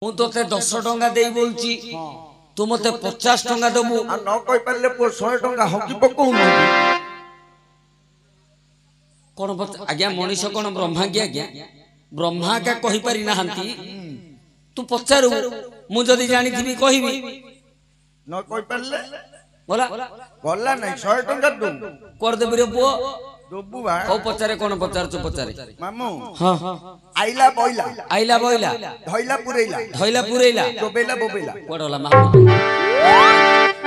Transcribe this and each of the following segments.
ମୁଁ ତତେ 10 ଟଙ୍କା ଦେଇ ବୋଲଛି ତୁ ମତେ 50 ଟଙ୍କା ଦେବୁ आ न कहि परले पो 100 टका हकी पकोउनु कोन आज्ञा मनीष कोन ब्रह्मा की आज्ञा ब्रह्मा का कहि पारि नाहंती तू पचारु मु जदी जानि थिबी कहिबी न कहि परले बोला गल्ला नै 100 टका दू कर देबी रे पुओ दोबू बा ओ पचारे कोन पचारछु पचारे मामू हां आइला बोइला आइला बोइला धइला पुरैला डोबेला बोबेला कोडला महाप्रभु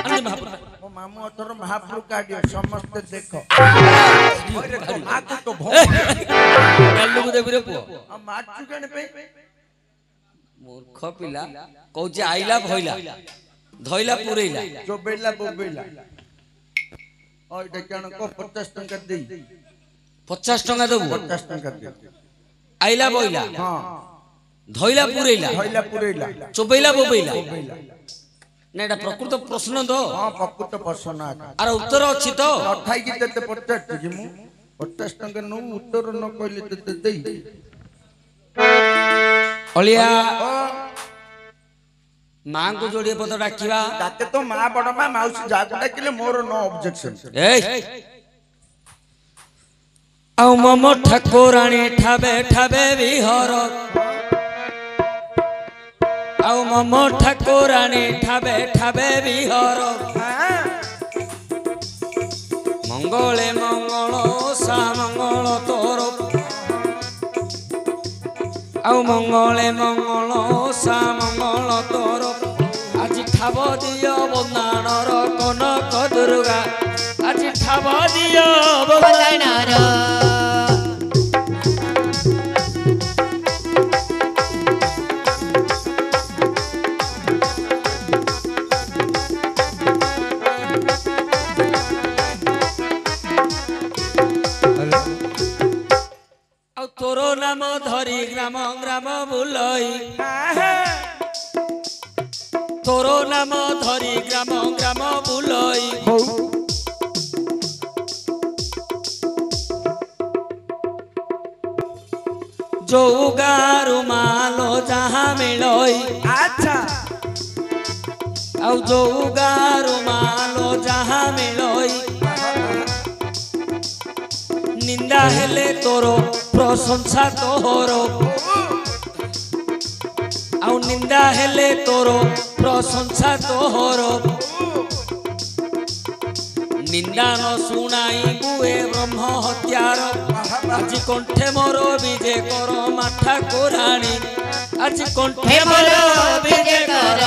अन्य महाप्रभु ओ मामू अथर महाप्रभु काडियो समस्त देखो मा को तो भो गल्लु को देबी रे पुओ आ माचु जने पे मूर्ख पिला कहूची आइला भइला धइला पुरैला डोबेला बोबेला ओ इटा कण को 50 टका देई 50 टका देबू 50 टका दे आइला बोइला हां धइला पुरैला धइला पुरैला चोबैला बोबैला ना एटा प्रकृत प्रश्न तो हां प्रकृत प्रश्न आर उत्तर अछि तो अठाई की तते 50 कि मु 50 टका नु उत्तर न कहले तते देई अलिया मां को जोड़िए पद डाकिबा ताते तो मां बड़ मां माउसी जागु डाकिले मोर नो ऑब्जेक्शन ए औ मम ठाकुराणी ठाबे ठाबे विहर औ मम ठाकुराणी ठाबे ठाबे विहर मंगले मंगल सा मंगल तोर औ मंगले मंगल सा मंगल तोर आज ठाब दियो बंदाणर कनक दुर्गा आज ठाब दियो बंदाणर तोर नाम धरी ग्राम ग्राम बुलई तोर नाम धरी ग्राम ग्राम बुलई जो गारु मालो जहाँ मिलई अच्छा औ जो गारु मालो जहाँ मिलई निंदा हेले तोरो प्रशंसा तोहरो आउ निंदा हेले तोरो प्रशंसा तोहरो निंदा न शुणाई बुए ब्रह्म हत्यार आज कंठे मोर विजय कर माठा कोराणी आज कंठे मोर विजय कर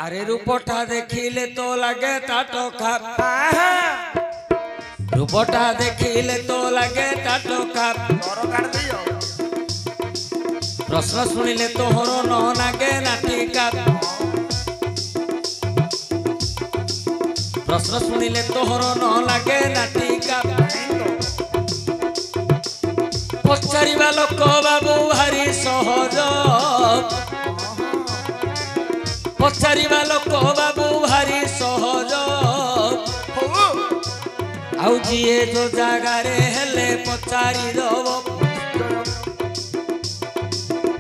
अरे रूपटा देखिले तो लगे टाटका रूपटा देखिले तो लगे टाटका प्रश्न सुनिले तोहर न लागे नाटिका प्रश्न सुनिले तोहर न लागे नाटिका पचारिबा लोक बाबू भारी सहज पचारिबा लोक बाबू भारी सहज आउ जिए जो जगारे हेले पचारि दब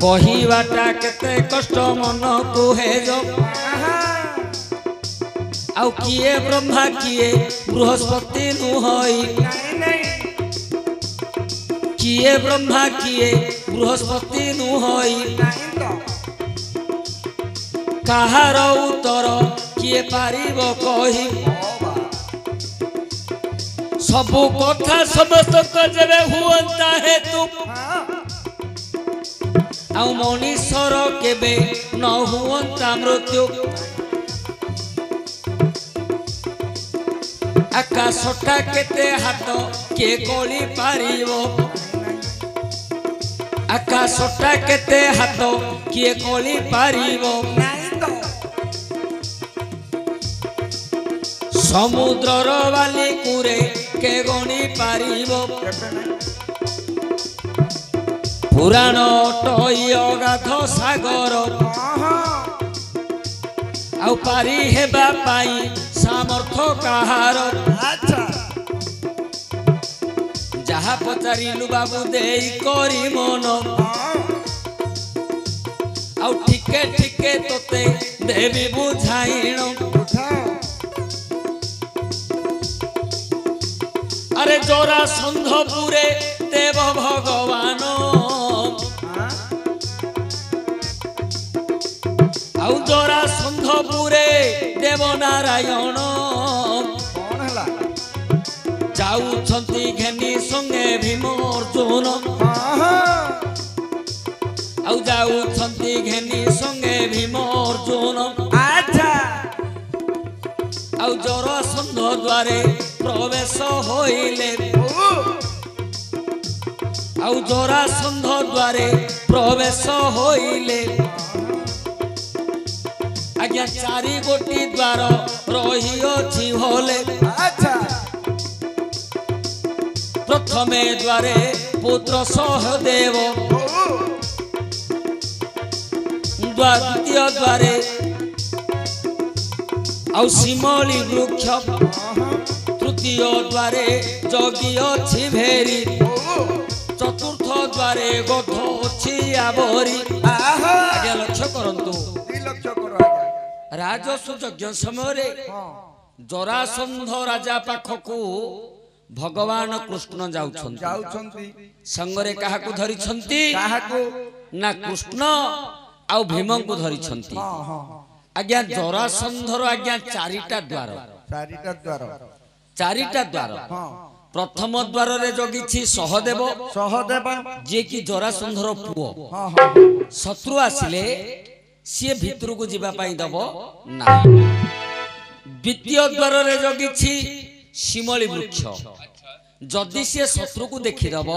कहिबाटा केते कष्ट मन कुहे जो आउ किए ब्रह्मा किए बृहस्पति नुहई किए ब्रह्मा किए बृहस्पति नुहई कहार उत्तर किए पारिबो कहि सबु कथा समस्त जबे हुअंता हेतु आउ मनीषर केबे न हुअंता मृत्यु आकाशटा केते हाथ के कोली पारिबो आकाशटा केते हाथ किए कोली पारिबो ସମୁଦ୍ରର ବାଲି କୁରେ କେ ଗଣି ପାରିବ ପୁରାଣ ଟଇ ଅଗାଧ ସାଗର ଆଉ ପାରି ହେବା ପାଇଁ ସାମର୍ଥ୍ୟ କାହାର ଯାହା ପଚାରିଲୁ ବାବୁ ଦେଇ କରି ମନ ଆଉ ଟିକେ ଟିକେ ତୋତେ ଦେବି ବୁଝାଇଣ अरे जोरा संधपुरे देव भगवान आउ जोरा संधपुरे देव नारायण जाऊछंती घेनी संगे भीम अर्जुन आउ जाऊछंती घेनी संगे भीम अर्जुन आउ जोरा संध द्वारे प्रवेश होइले आउ जोरा संध द्वारे प्रवेश होइले आज्ञा चारि गोटी द्वार रही अछि होले प्रथमे द्वारे पुत्र सहदेव द्वितीय द्वारे आउ शिमली वृक्ष तृतीय द्वारे जगी अछि भेरी चतुर्थ द्वारे गध अछि आवरी आगे लक्ष्य करंतु राजस्व यज्ञ समय जरासंध राजा पाखकु भगवान कृष्ण जाउछंती संगरे काहाकु धरिछंती ना कृष्ण आउ भीम को धरिछंती आज्ञा जरासंधर आज्ञा चारिटा द्वार प्रथम द्वार रे जगिछि सहदेव जे कि जरासंधर पुओ शत्रु आसिले सी भितर को जीवा पाई दबो ना द्वितीय द्वार रे जगिछि शिमली वृक्ष जदि सी शत्रु को देखिदब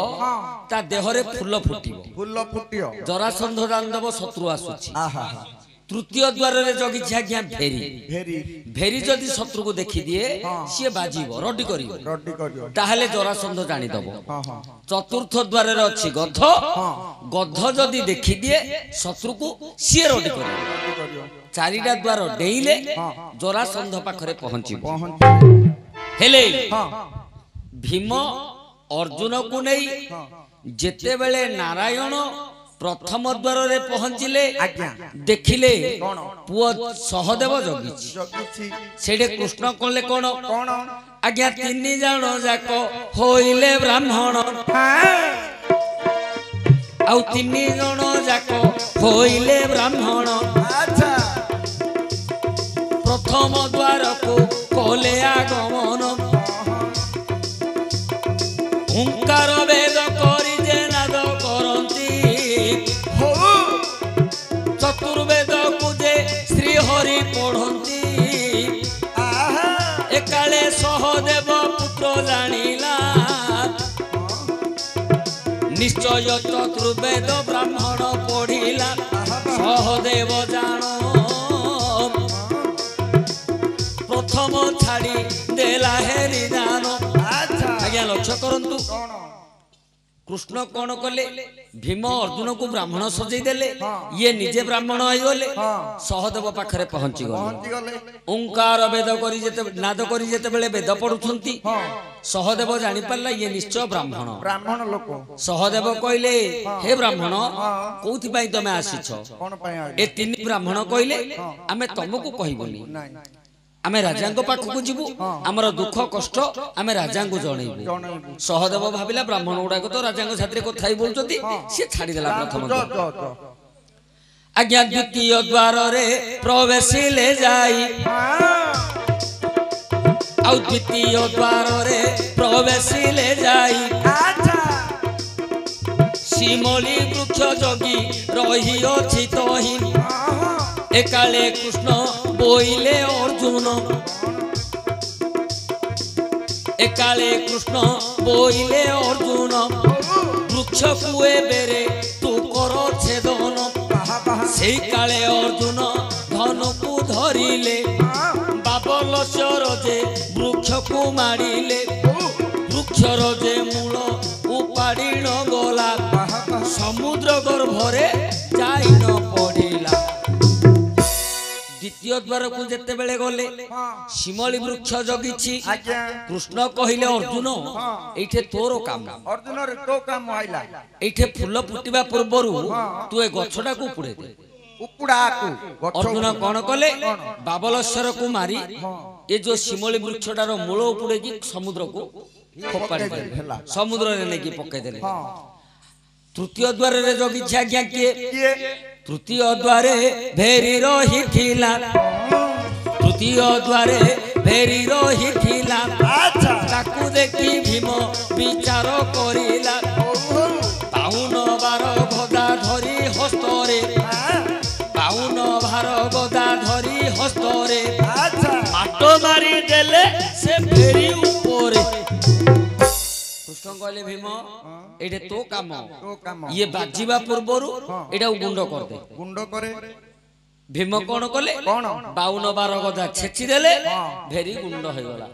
ता देह रे फूल फुटियो जरासंध जान शत्रु आसुछि तृतीय द्वार रे जगिछि आज्ञा भेरी जदि शत्रु को देखि दिए सी बाजीबो रड्डी करियो ताहले जरासंध जानि दबो चतुर्थ द्वार रे अछि गध जदि देखि दिए शत्रु को सी रड्डी करियो चारिटा द्वार डेइले जरासंध पाखरे पहुंचिबो हेले भीम अर्जुन को नहीं जेते बेले नारायण प्रथम द्वार रे पहुंचिले देखिले पुओ सहदेव जगिछि सेडे कृष्ण कहले कोन आज्ञा तीन जण जाक होइले ब्राह्मण आउ तीन जण जाक होइले ब्राह्मण प्रथम द्वार को कले आगमन ओंकार वेद करी जे नाद करंती चतुर्वेद को जे श्री हरि पढ़ंती एकाले सहदेव पुत्र जानिला निश्चय चतुर्वेद ब्राह्मण पढ़िला सहदेव जान प्रथम छाड़ी देला हेरी दान आज्ञा लक्ष्य करंतु कृष्ण कौन कले भीम अर्जुन को ब्राह्मण सजई देले ये निजे ब्राह्मण होई गले सहदेव पाखरे पहुंची गले ओंकार वेद करी जेते नाद करी जेते बेले वेद पढुछंती सहदेव जानि पारला ये निश्चय ब्राह्मण लोक सहदेव कहले हे ब्राह्मण कोथि पई तमे आसीछो ए तीन ब्राह्मण कहले आमे तमको कहिबोनी आमे राजा पाखक जीवु आमर दुख कष्ट आमे राजा जनइबु सहदेव भाविला ब्राह्मण गुड़ाक तो राजा साथी कथा बोलती सी छाड़ी देला प्रथम आज्ञा द्वितीय द्वार रे प्रवेशिले जाई आउ द्वितीय द्वार रे प्रवेशिले जाई शिमली वृक्ष जगी रही अछि तहि एकाले कृष्ण बोइले अर्जुन एकाले कृष्ण बोइले अर्जुन वृक्ष कुए बेरे तू कर छेदन से काले अर्जुन धन को धरिले बाबल ବଂଶର ଯେ ବୃକ୍ଷକୁ ମାଡ଼ିଲେ ବୃକ୍ଷର ଯେ ମୂଳ ଉପାଡ଼ି ନ ଗଲା ସମୁଦ୍ର ଗର୍ଭରେ ଯାଇ ନ ପଡ଼ିଲା। ଦ୍ୱିତୀୟ ଦ୍ୱାରକୁ ଯେତେବେଳେ ଗଲେ ଶିମଳି ବୃକ୍ଷ ଜଗିଛି। କୃଷ୍ଣ କହିଲେ ଅର୍ଜୁନ ଏଇଠି ତୋର କାମ। ଅର୍ଜୁନରେ ତୋ କାମ ଆଇଲା। ଏଇଠି ଫୁଲ ଫୁଟିବା ପୂର୍ବରୁ ତୁ ଏ ଗଛଟାକୁ ଉପୁଡ଼େଇ ଦେ। ଅର୍ଜୁନ କଣ କଲେ ବାବଲେଶ୍ୱରକୁ ମାରି ଏ ଯୋଉ ଶିମଳି ବୃକ୍ଷଟାର ମୂଳ ଉପୁଡ଼େଇକି ସମୁଦ୍ରକୁ ଫୋପାଡ଼ି ଦେଲେ। ସମୁଦ୍ରରେ ନେଇକି ପକେଇଦେଲେ। ତୃତୀୟ ଦ୍ୱାରରେ ଜଗିଛି ଆଜ୍ଞା କିଏ? ତୃତୀୟ ଦ୍ୱାରେ ଭେରି ରହିଥିଲା। ତୃତୀୟ ଦ୍ୱାରେ ଭେରି ରହିଥିଲା। ତାକୁ ଦେଖି ଭୀମ ବିଚାର କରିଲା। ପାଉନ ବାର ଗଦା ଧରି ହସ୍ତରେ ପାଉନ ଭାର ଗଦା ଧରି ହସ୍ତରେ ମାଟ ମାରି ଦେଲେ ସେ ଭେରି ଉପରେ। କୃଷ୍ଣ କହିଲେ ଭୀମ ଏଇଟା ତୋ କାମ। ଇଏ ବାଜିବା ପୂର୍ବରୁ ଏଇଟାକୁ ଗୁଣ୍ଡ କରିଦେ। ଗୁଣ୍ଡ କରେ। ଭୀମ କଣ କଲେ? 52 ଗଦା ଛେଚି ଦେଲେ। ଭେରି ଗୁଣ୍ଡ ହେଇଗଲା।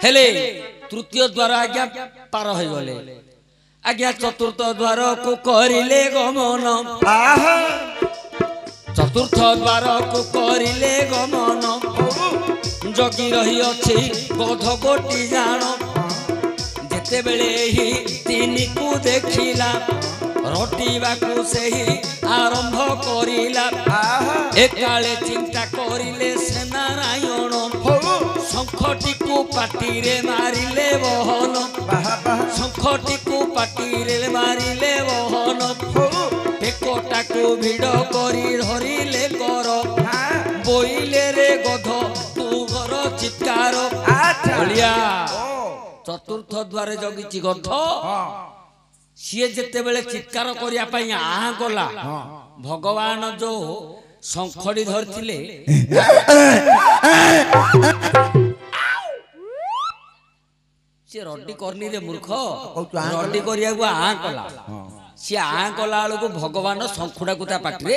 ହେଲେ ତୃତୀୟ ଦ୍ୱାର ଆଜ୍ଞା ପାର ହେଇଗଲେ। ଆଜ୍ଞା ଚତୁର୍ଥ ଦ୍ୱାରକୁ କରିଲେ ଗମନ। ଚତୁର୍ଥ ଦ୍ୱାରକୁ କରିଲେ ଗମନ। ଜଗି ରହିଅଛି ଗଧ ଗୋଟି ଜାଣ। ଯେତେବେଳେ ଏହି ତିନିକୁ ଦେଖିଲା ରଟିବାକୁ ସେହି ଆରମ୍ଭ କରିଲା। ଏକାଳେ ଚିନ୍ତା କରିଲେ ସେ ନାରାୟଣ। ଶଙ୍ଖଟିକୁ ପାଟିରେ ମାରିଲେ ବହନ। ଶଙ୍ଖଟିକୁ ପାଟିରେ ମାରିଲେ ବହନ। ବେକଟାକୁ ଭିଡ଼ କରି ଧରିଲେ କର। ବୋଇଲେ ରେ ଗଧ ତୁ ଘର ଚିତ୍କାର। ଚତୁର୍ଥ ଦ୍ୱାରେ ଜଗିଛି ଗଧ। ସିଏ ଯେତେବେଳେ ଚିତ୍କାର କରିବା ପାଇଁ ଆହା କଲା ଭଗବାନ ଯୋଉ ଶଙ୍ଖଟି ଧରିଥିଲେ ସିଏ ରଡି କରିନିରେ ମୂର୍ଖ। ରଡି କରିବାକୁ ଆହା କଲା। ସିଏ ଆହା କଲା ବେଳକୁ ଭଗବାନ ଶଙ୍ଖଟାକୁ ତା ପାଟିରେ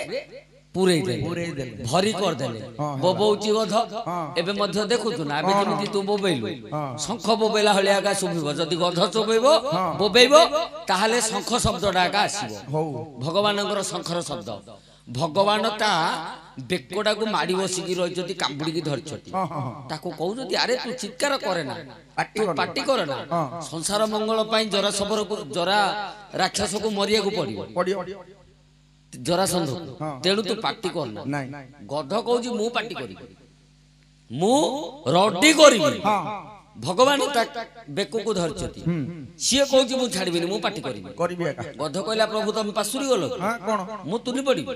ପୁରେଇ ଦେଲେ। ଭରି କରିଦେଲେ। ବୋବଉଛି ଗଧ। ଏବେ ମଧ୍ୟ ଦେଖୁଛୁ ନା ଏବେ ଯେମିତି ତୁ ବୋବେଇଲୁ ଶଙ୍ଖ ବୋବେଇଲା ଭଳିଆ ଏକା ଶୁଭିବ। ଯଦି ଗଧ ଚୋବେଇବ ବୋବେଇବ ତାହେଲେ ଶଙ୍ଖ ଶବ୍ଦଟା ଏକା ଆସିବ। ଭଗବାନଙ୍କର ଶଙ୍ଖର ଶବ୍ଦ। ଭଗବାନ ତା ବେକଟାକୁ ମାଡ଼ି ବସିକି ରହିଛନ୍ତି କାମୁଡ଼ିକି ଧରିଛନ୍ତି। ତାକୁ କହୁଛନ୍ତି ଆରେ ତୁ ଚିତ୍କାର କରେ ନା ତୁ ପାଟି କରେ ନା। ସଂସାର ମଙ୍ଗଳ ପାଇଁ ଜରା ରାକ୍ଷସକୁ ମରିବାକୁ ପଡ଼ିବ ଜରାସନ୍ଧ। ତେଣୁ ତୁ ପାଟି କରନା। ଗଧ କହୁଛି ମୁଁ ପାଟି କରିବି ମୁଁ ରଡି କରିବି। ଭଗବାନ ତା ବେକକୁ ଧରିଛନ୍ତି। ସିଏ କହୁଛି ମୁଁ ଛାଡ଼ିବିନି ମୁଁ ପାଟି କରିବି। ଗଧ କହିଲା ପ୍ରଭୁ ତମେ ପାଶୁରି ଗଲ ମୁଁ ତୁନି ପଡ଼ିବି।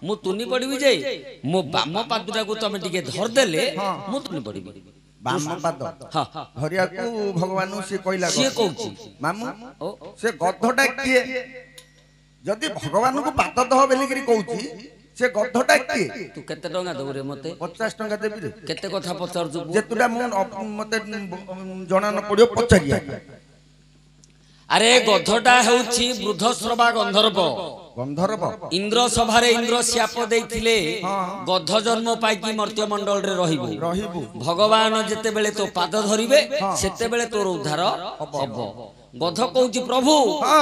ମୁଁ ତୁନି ପଡ଼ିବି ଯେ ମୋ ବାମ ପାଦଟାକୁ ତମେ ଟିକେ ଧରିଦେଲେ ମୁଁ ତୁନି ପଡ଼ିବି। ବାମ ପାଦ ଧରିବାକୁ ଭଗବାନ ସିଏ କହୁଛି ମାମୁ ସେ ଗଧଟା କିଏ? ଯଦି ଭଗବାନଙ୍କୁ ପାଦ ଦହ ବୋଲିକିରି କହୁଛି ସେ ଗଧଟା କିଏ? ତୁ କେତେ ଟଙ୍କା ଦବୁ ରେ ମତେ? 50 ଟଙ୍କା ଦେବି ରେ। କେତେ କଥା ପଚାରୁଛୁ? ଯେତୁଟା ମତେ ଜଣା ନ ପଡିବ ପଚାରିଆ। ଆରେ ଗଧଟା ହେଉଛି ବୃଦ୍ଧଶ୍ରବା ଗନ୍ଧର୍ବ। ଇନ୍ଦ୍ର ସଭାରେ ଇନ୍ଦ୍ର శాପ ଦେଇଥିଲେ ଗଧ ଜନ୍ମ ପାଇକି ମର୍ତ୍ତ୍ୟ ମଣ୍ଡଳରେ ରହିବୁ। ଭଗବାନ ଯେତେବେଳେ ତୋ ପାଦ ଧରିବେ ସେତେବେଳେ ତୋର ଉଦ୍ଧାର ହବ। ଗଧ କହୁଛି ପ୍ରଭୁ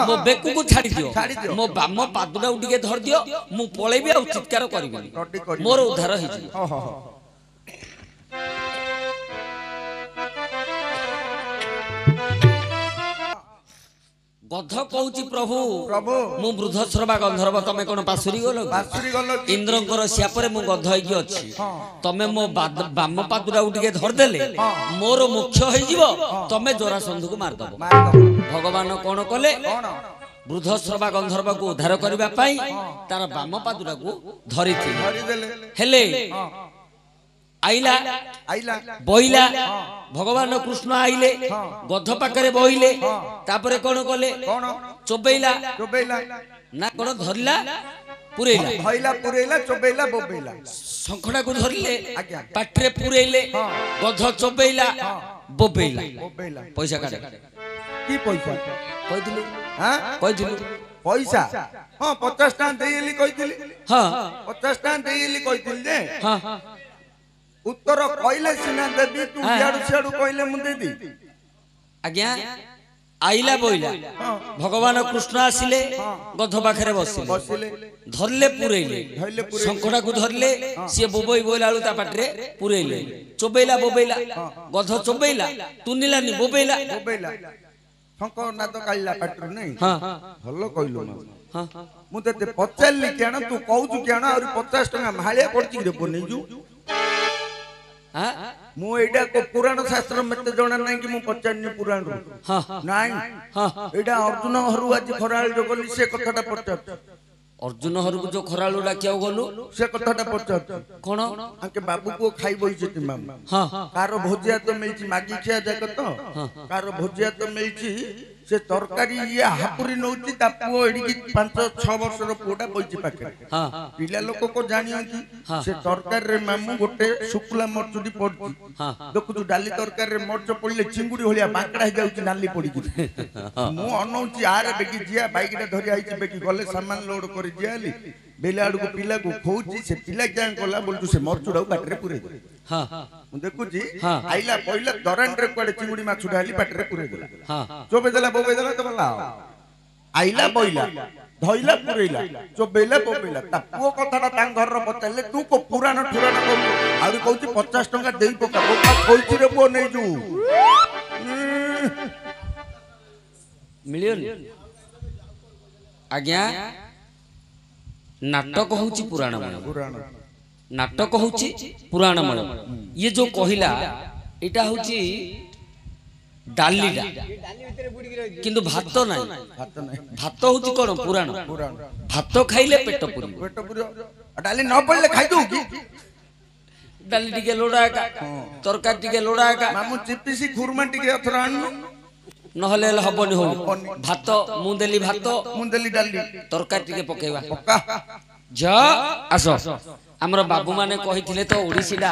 ମୋ ବେକକୁ ଛାଡ଼ି ଦିଅ। ମୋ ବାମ ପାଦଟାକୁ ଟିକେ ଧରିଦିଅ ମୁଁ ପଳେଇବି ଆଉ ଚିତ୍କାର କରିବିନି ମୋର ଉଦ୍ଧାର ହେଇଯିବ। ଗଧ କହୁଛି ପ୍ରଭୁ ମୁଁ ବୃଦ୍ଧଶ୍ରବା ଗନ୍ଧର୍ବ ତମେ କଣ ପାଶୁରି ଗଲ? ଇନ୍ଦ୍ରଙ୍କର శాପରେ ମୁଁ ଗଧ ହେଇକି ଅଛି। ତମେ ମୋ ବାମ ପାଦଟାକୁ ଟିକେ ଧରିଦେଲେ ମୋର ମୋକ୍ଷ ହେଇଯିବ। ତମେ ଜରାସନ୍ଧକୁ ମାରିଦବ। ଭଗବାନ କଣ କଲେ? ବୃଦ୍ଧଶ୍ରବା ଗନ୍ଧର୍ବକୁ ଉଦ୍ଧାର କରିବା ପାଇଁ ତାର ବାମ ପାଦଟାକୁ ଧରିଥିଲେ। ହେଲେ आइला बहिला भगवान कृष्ण आइले गध पाखरे बहिले तापरे कोन कले चोबैला ना कोन धरला पुरेला भइला पुरेला चोबैला बोबैला शंखडा को धरले पाठरे पुरेले गध चोबैला बोबैला पैसा काटे की पैसा कहिदिलु हां कहिदिलु पैसा हां 50 टाका देइली कहिदिली हां 50 टाका देइली कहिदिली जे हां उत्तर कहले सिना देवी तू इयाडू सियाडू कहले मु देदी आज्ञा आइला बोइला भगवान कृष्ण आसिले गध पाखरे बसिले धरले पुरैले शंखटा को धरले से बोबई बोइला आलु ता पाटरे पुरैले चोबैला बोबैला गध चोबैला तुनिलानी बोबैला शंख नाद काइला पाटरू नै हां हल्लो कहलो हां मु ते पचारली केना तू कहू केना और 50 टका माळिया पड़ची रे बनेजू हां मु एडा को पुराण शास्त्र मते जणा नै कि मु पचारनी पुराण हां नै हां एडा अर्जुन हरु आज खराल जो गली से कथाटा पचार अर्जुन हरु को जो खराल डाकिया गलु से कथाटा पचार कोन आके बाबू को खाई बई छति मामा हां कार भोजिया तो मिलची मागी खिया जाक तो कार भोजिया तो मिलची से तरकारी ये हापुरी नउची ता पुओ एडी की 5-6 वर्ष रो पोटा बइची पाखे हां पिला लोक को जानियो कि से तरकारी रे मामू गोटे शुक्ला मरचुडी पड़ची हां देखु तू डाली तरकारी रे मरच पड़ले चिंगुडी होलिया बांकड़ा हे जाउची नाली पड़ी की मु अनौची आरे बेकी जिया बाइकटा धरि आइची बेकी गले सामान लोड करी जियाली बेलाडू को पिला को खोउची से पिला क्या कोला बोलतु से मरचुडा पाटरे पुरे हां मु देखु जी आइला पहिला दरन रे कोडे चिंगुडी मा छुडाली पाटरे पुरे गेला हां चोबे देला बोबे देला तो बला आइला बोइला धइला पुरेला चोबेला बोबेला ता पुओ कथाटा तांग घर रो पतले तू को पुराण ठुराण को आउरी कहूची 50 टका देई पका बोका खोइची रे बो नै जू मिलियन आज्ञा नाटक होची पुराणमय नाटक होची पुराणमय ये जो कहिला एटा होची डालीडा किंतु भात नाही भात होची कोन पुराण भात खाइले पेट पुरी डाली न पड़ले खाइ दउ की डाली टिके लोडा का तरकारी टिके लोडा का मामू चिपिसी खुरमा टिके अथरान नहले हबनी हो भात मुंदेली डाली तरकारी टिके पकेवा पक्का जा आसो हमर बाबू माने कहिथिले तो ओडिसीडा